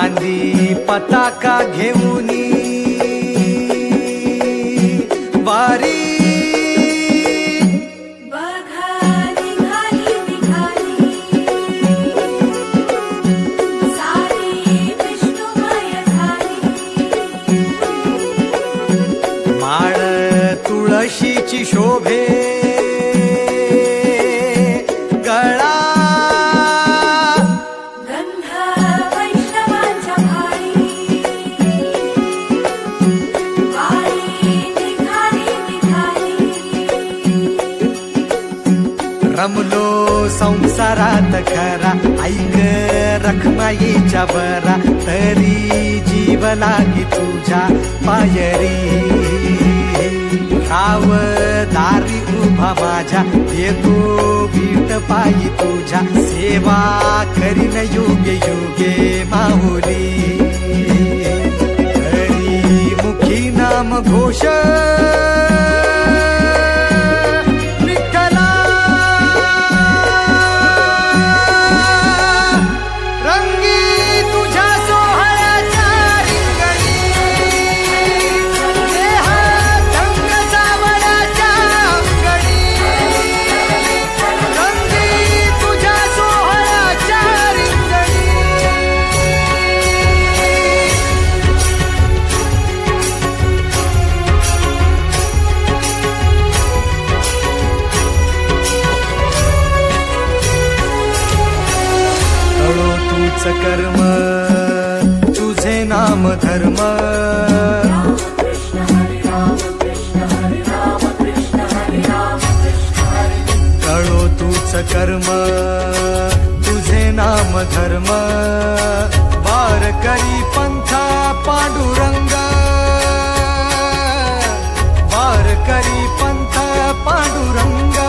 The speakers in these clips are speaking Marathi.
खांदी पताका घेऊनी वारी माळ तुळशीची शोभे गळा गंध वैष्णवांच्या भाळी वारी निघाली निघाली रमलो संसारात खरा ऐक रखमाईच्या बरा तरी जीव लागी तुझ्या पायरी राव दारी उभा माझ्या येतो बीट पायी तुझ्या सेवा करीन युगे युगे माहुली हरी मुखी नाम घोष कर्म तुझे नाम धर्म कळो तूच कर्म तुझे नाम धर्म वारकरी पंथा पांडुरंग वारकरी पंथा पांडुरंग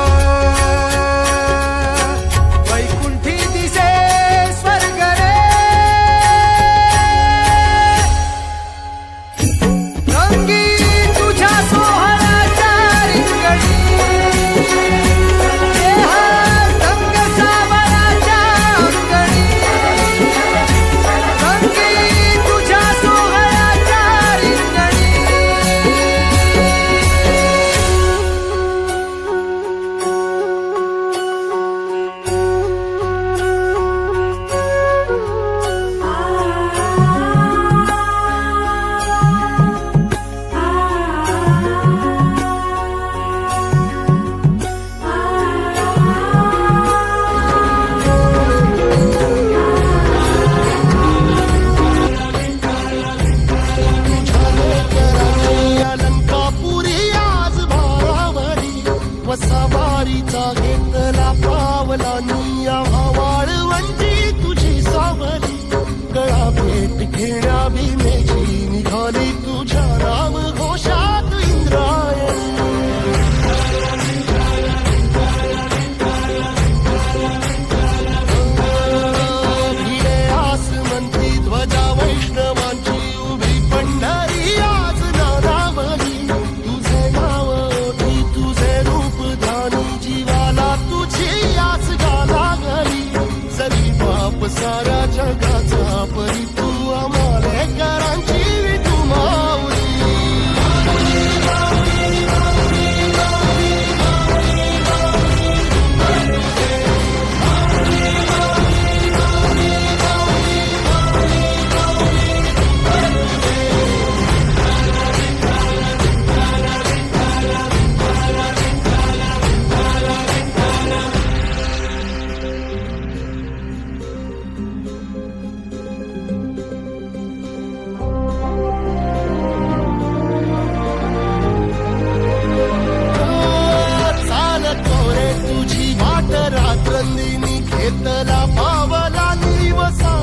सारा जगाचा परी तू आम्हाला करांची तू माऊली रात्रंदिनी घेतला पावला निवसा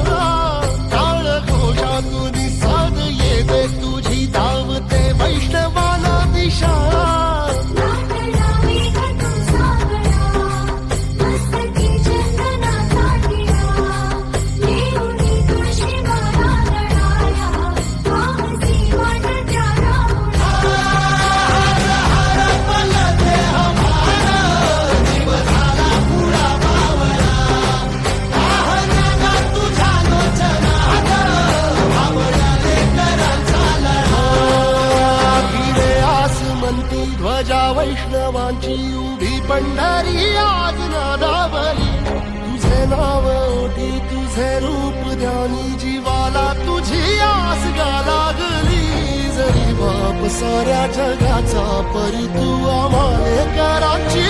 टाळ घोषातून साध येते तुझी धावते वैष्णवाला दिशा पंढरी आज नादावली, तुझे नाव ओठी तुझे रूप ध्यानी, जीवाला तुझी आस गा लागली. जरी बाप साऱ्या जगाचा, परी तू आम्हाले कराची